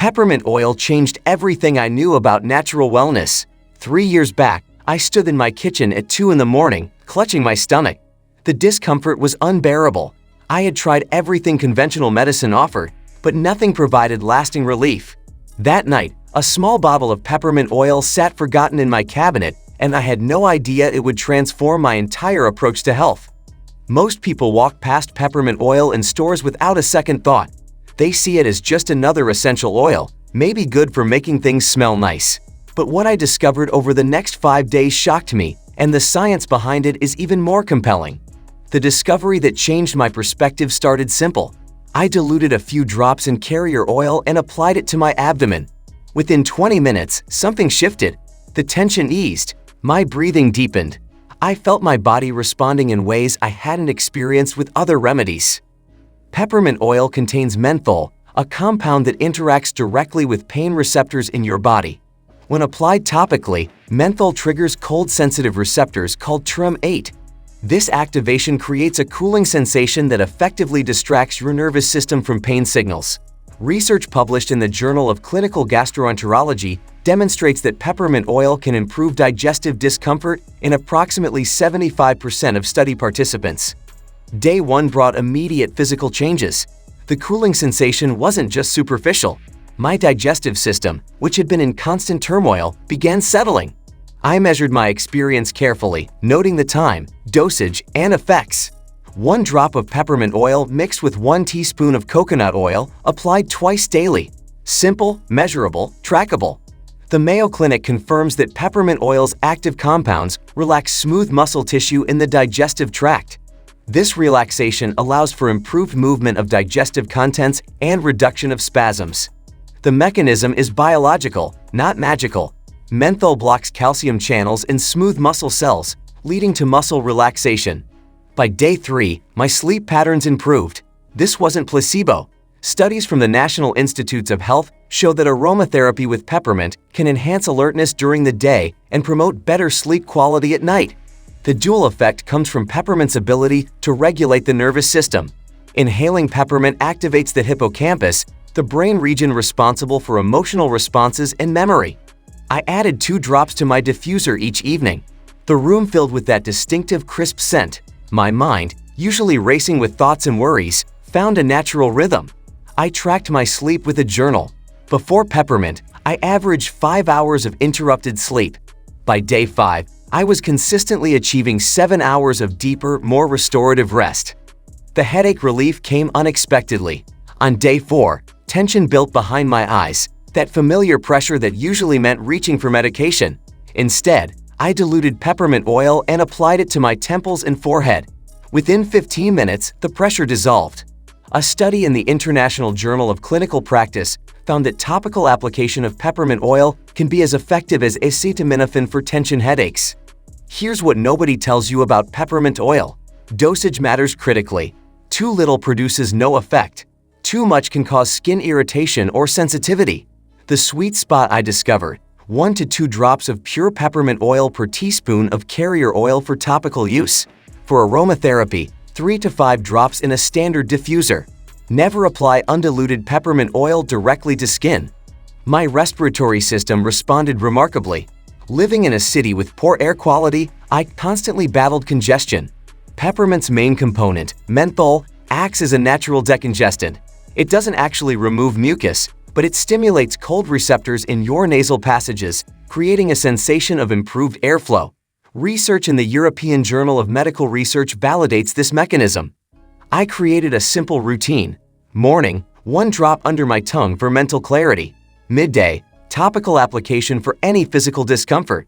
Peppermint oil changed everything I knew about natural wellness. 3 years back, I stood in my kitchen at 2 in the morning, clutching my stomach. The discomfort was unbearable. I had tried everything conventional medicine offered, but nothing provided lasting relief. That night, a small bottle of peppermint oil sat forgotten in my cabinet, and I had no idea it would transform my entire approach to health. Most people walk past peppermint oil in stores without a second thought. They see it as just another essential oil, maybe good for making things smell nice. But what I discovered over the next 5 days shocked me, and the science behind it is even more compelling. The discovery that changed my perspective started simple. I diluted a few drops in carrier oil and applied it to my abdomen. Within 20 minutes, something shifted. The tension eased. My breathing deepened. I felt my body responding in ways I hadn't experienced with other remedies. Peppermint oil contains menthol, a compound that interacts directly with pain receptors in your body. When applied topically, menthol triggers cold-sensitive receptors called TREM8. This activation creates a cooling sensation that effectively distracts your nervous system from pain signals. Research published in the Journal of Clinical Gastroenterology demonstrates that peppermint oil can improve digestive discomfort in approximately 75% of study participants. Day 1 brought immediate physical changes. The cooling sensation wasn't just superficial. My digestive system, which had been in constant turmoil, began settling. I measured my experience carefully, noting the time, dosage, and effects. 1 drop of peppermint oil mixed with 1 teaspoon of coconut oil, applied twice daily. Simple, measurable, trackable. The Mayo Clinic confirms that peppermint oil's active compounds relax smooth muscle tissue in the digestive tract. This relaxation allows for improved movement of digestive contents and reduction of spasms. The mechanism is biological, not magical. Menthol blocks calcium channels in smooth muscle cells, leading to muscle relaxation. By day 3, my sleep patterns improved. This wasn't placebo. Studies from the National Institutes of Health show that aromatherapy with peppermint can enhance alertness during the day and promote better sleep quality at night. The dual effect comes from peppermint's ability to regulate the nervous system. Inhaling peppermint activates the hippocampus, the brain region responsible for emotional responses and memory. I added 2 drops to my diffuser each evening. The room filled with that distinctive crisp scent. My mind, usually racing with thoughts and worries, found a natural rhythm. I tracked my sleep with a journal. Before peppermint, I averaged 5 hours of interrupted sleep. By day 5, I was consistently achieving 7 hours of deeper, more restorative rest. The headache relief came unexpectedly. On day 4, tension built behind my eyes, that familiar pressure that usually meant reaching for medication. Instead, I diluted peppermint oil and applied it to my temples and forehead. Within 15 minutes, the pressure dissolved. A study in the International Journal of Clinical Practice found that topical application of peppermint oil can be as effective as acetaminophen for tension headaches. Here's what nobody tells you about peppermint oil. Dosage matters critically. Too little produces no effect. Too much can cause skin irritation or sensitivity. The sweet spot I discovered: 1 to 2 drops of pure peppermint oil per teaspoon of carrier oil for topical use. For aromatherapy, 3 to 5 drops in a standard diffuser. Never apply undiluted peppermint oil directly to skin. My respiratory system responded remarkably. Living in a city with poor air quality, I constantly battled congestion. Peppermint's main component, menthol, acts as a natural decongestant. It doesn't actually remove mucus, but it stimulates cold receptors in your nasal passages, creating a sensation of improved airflow. Research in the European Journal of Medical Research validates this mechanism. I created a simple routine. Morning, 1 drop under my tongue for mental clarity. Midday, topical application for any physical discomfort.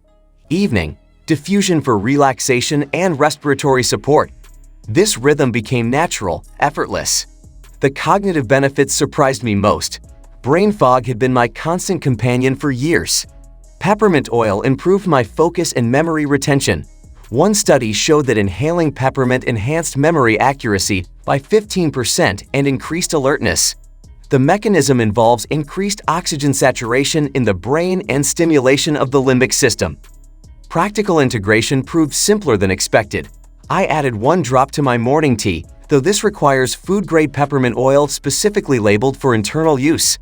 Evening, diffusion for relaxation and respiratory support. This rhythm became natural, effortless. The cognitive benefits surprised me most. Brain fog had been my constant companion for years. Peppermint oil improved my focus and memory retention. One study showed that inhaling peppermint enhanced memory accuracy by 15% and increased alertness. The mechanism involves increased oxygen saturation in the brain and stimulation of the limbic system. Practical integration proved simpler than expected. I added 1 drop to my morning tea, though this requires food-grade peppermint oil specifically labeled for internal use.